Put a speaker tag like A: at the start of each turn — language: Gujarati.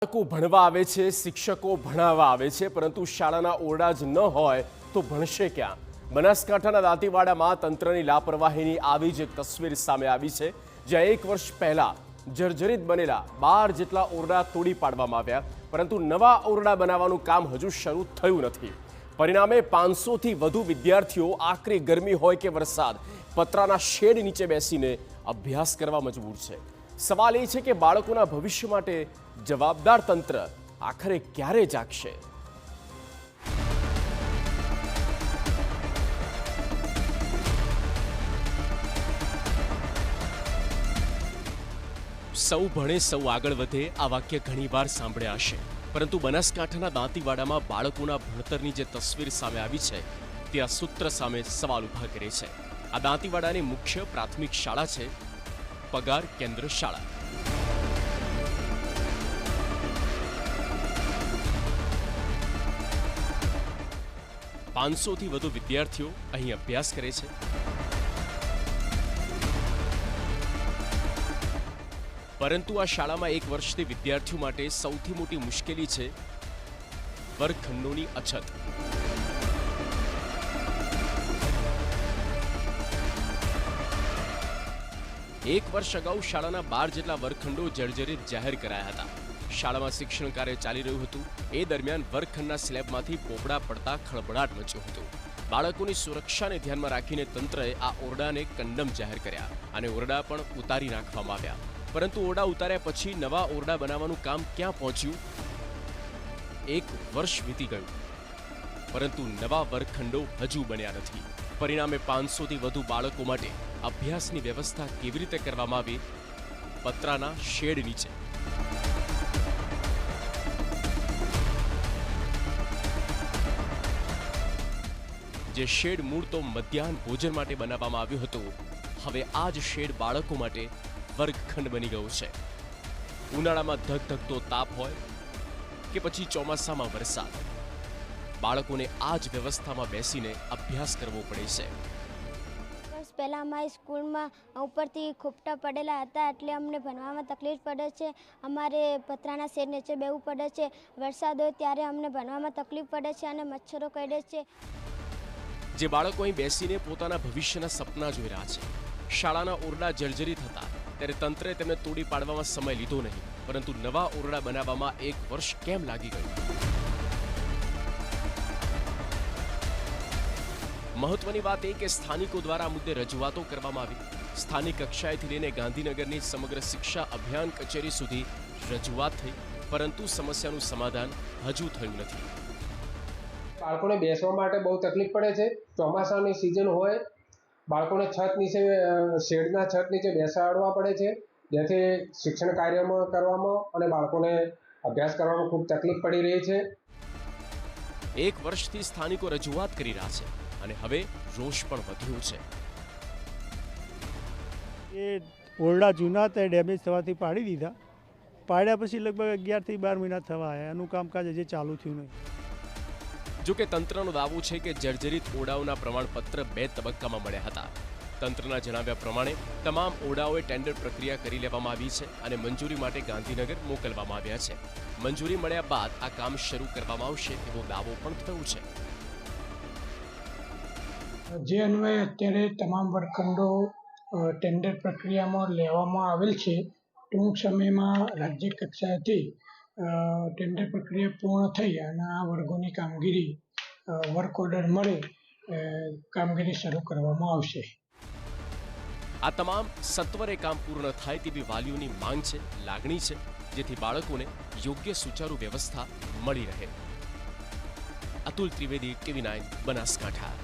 A: બાળકો ભણવા આવે છે, શિક્ષકો ભણાવવા આવે છે, પરંતુ શાળાના ઓરડા જ ન હોય તો ભણશે ક્યાં? બનાસકાંઠાના દાંતીવાડામાં તંત્રની લાપરવાહીની આવી જ એક તસવીર સામે આવી છે, જ્યાં 1 વર્ષ પહેલા જર્જરિત બનેલા 12 જેટલા ઓરડા તોડી પાડવામાં આવ્યા, પરંતુ નવા ઓરડા બનાવવાનું કામ હજુ શરૂ થયું નથી. પરિણામે 500થી વધુ વિદ્યાર્થીઓ આકરી ગરમી હોય કે વરસાદ પતરાના શેડ નીચે બેસીને અભ્યાસ કરવા મજબૂર છે. સવાલ એ છે કે બાળકોના ભવિષ્ય માટે જવાબદાર તંત્ર આખરે ક્યારે જાગશે? સૌ ભણે સૌ આગળ વધે આ વાક્ય ઘણીવાર સાંભળ્યા હશે, પરંતુ બનાસકાંઠાના દાંતીવાડામાં બાળકોના ભણતરની જે તસવીર સામે આવી છે તે આ સૂત્ર સામે સવાલ ઊભા કરે છે. આ દાંતીવાડાની મુખ્ય પ્રાથમિક શાળા છે પગાર કેન્દ્ર શાળા. પાંચસોથી વધુ વિદ્યાર્થીઓ અહીં અભ્યાસ કરે છે. પરંતુ આ શાળામાં 1 વર્ષથી વિદ્યાર્થીઓ માટે સૌથી મોટી મુશ્કેલી છે વર્ગખંડોની અછત. એક વર્ષ અગાઉ શાળાના 12 જેટલા વર્ગખંડો જર્જરિત જાહેર કરાયા હતા. શાળામાં શિક્ષણ કાર્ય ચાલી રહ્યું હતું. એ દરમિયાન વર્ગખંડના સ્લેબમાંથી પોપડા પડતા ખળભળાટ મચ્યો હતો. બાળકોની સુરક્ષાને ધ્યાનમાં રાખીને તંત્રએ આ ઓરડાને કંડમ જાહેર કર્યા અને ઓરડા પણ ઉતારી નાખવામાં આવ્યા. પરંતુ ઓરડા ઉતાર્યા પછી નવા ઓરડા બનાવવાનું કામ ક્યાં પહોંચ્યું? 1 વર્ષ વીતી ગયું, પરંતુ નવા વર્ગખંડો હજુ બન્યા નથી. પરિણામે 500થી વધુ બાળકો માટે અભ્યાસની વ્યવસ્થા કેવી રીતે કરવામાં આવી? પતરાના શેડ નીચે. જે શેડ મૂળ તો મધ્યાહન ભોજન માટે બનાવવામાં આવ્યું હતું, હવે આ જ શેડ બાળકો માટે વર્ગખંડ બની ગયું છે. ઉનાળામાં ધગધગતો તાપ હોય કે પછી ચોમાસામાં વરસાદ, બાળકોને આ જ વ્યવસ્થામાં બેસીને અભ્યાસ કરવો પડે છે.
B: પહેલાં અમારી સ્કૂલમાં ઉપરથી ખોપટા પડેલા હતા, એટલે અમને ભણવામાં તકલીફ પડે છે. અમારે પતરાના શેડ નીચે બેસવું પડે છે. વરસાદ હોય ત્યારે અમને ભણવામાં તકલીફ પડે છે અને મચ્છરો કરડે છે.
A: જે બાળકો અહીં બેસીને પોતાના ભવિષ્યના સપના જોઈ રહ્યા છે. શાળાના ઓરડા જર્જરિત હતા ત્યારે તંત્રે તેમને તોડી પાડવામાં સમય લીધો નહીં, પરંતુ નવા ઓરડા બનાવવામાં 1 વર્ષ કેમ લાગી ગયું? મહત્વની વાત એ કે સ્થાનિકો દ્વારા આ મુદ્દે રજૂઆતો કરવામાં આવી. સ્થાનિક કક્ષાએથી લઈને ગાંધીનગરની સમગ્ર શિક્ષા અભિયાન કચેરી સુધી રજૂઆત થઈ, પરંતુ સમસ્યાનું સમાધાન હજુ થયું નથી.
C: બાળકોને બેસવા માટે બહુ તકલીફ પડે છે. ચોમાસાની સિઝન હોય, બાળકોને છત નીચે, શેડના છત નીચે બેસાડવા પડે છે, જેથી શિક્ષણ કાર્યમાં કરવામાં અને બાળકોને અભ્યાસ કરવામાં ખૂબ તકલીફ પડી રહી છે.
A: 1 વર્ષથી સ્થાનિકો રજૂઆત કરી રહ્યા છે અને હવે રોષ પણ વધ્યો છે.
D: એ ઓરડા જૂના તે ડેમેજ થવાથી પાડી દીધા. પાડ્યા પછી લગભગ 11 થી 12 મહિના થવા આવ્યા. એનું કામકાજ હજી ચાલુ થયું નહીં.
A: જોકે તંત્રનો દાવો છે કે જર્જરિત ઓરડાઓના પ્રમાણપત્ર 2 તબક્કામાં મળ્યા હતા. તંત્રના જણાવ્યા પ્રમાણે તમામ ઓરડાઓએ ટેન્ડર પ્રક્રિયા કરી લેવામાં આવી છે અને મંજૂરી માટે ગાંધીનગર મોકલવામાં આવ્યા છે. મંજૂરી મળ્યા બાદ આ કામ શરૂ કરવામાં આવશે એવો દાવો પણ થયો છે.
E: જે અન્વયે અત્યારે તમામ વર્ગખંડો ટેન્ડર પ્રક્રિયામાં લેવામાં આવેલ છે. ટૂંક સમયમાં રાજ્ય કક્ષાએથી ટેન્ડર પ્રક્રિયા પૂર્ણ થઈ અને આ વર્ગોની કામગીરી વર્ક ઓર્ડર મળે કામગીરી શરૂ કરવામાં આવશે.
A: આ તમામ સત્વરે કામ પૂર્ણ થાય તેવી વાલીઓની માંગ છે, લાગણી છે, જેથી બાળકોને યોગ્ય સુચારુ વ્યવસ્થા મળી રહે. અતુલ ત્રિવેદી, TV9 બનાસકાંઠા.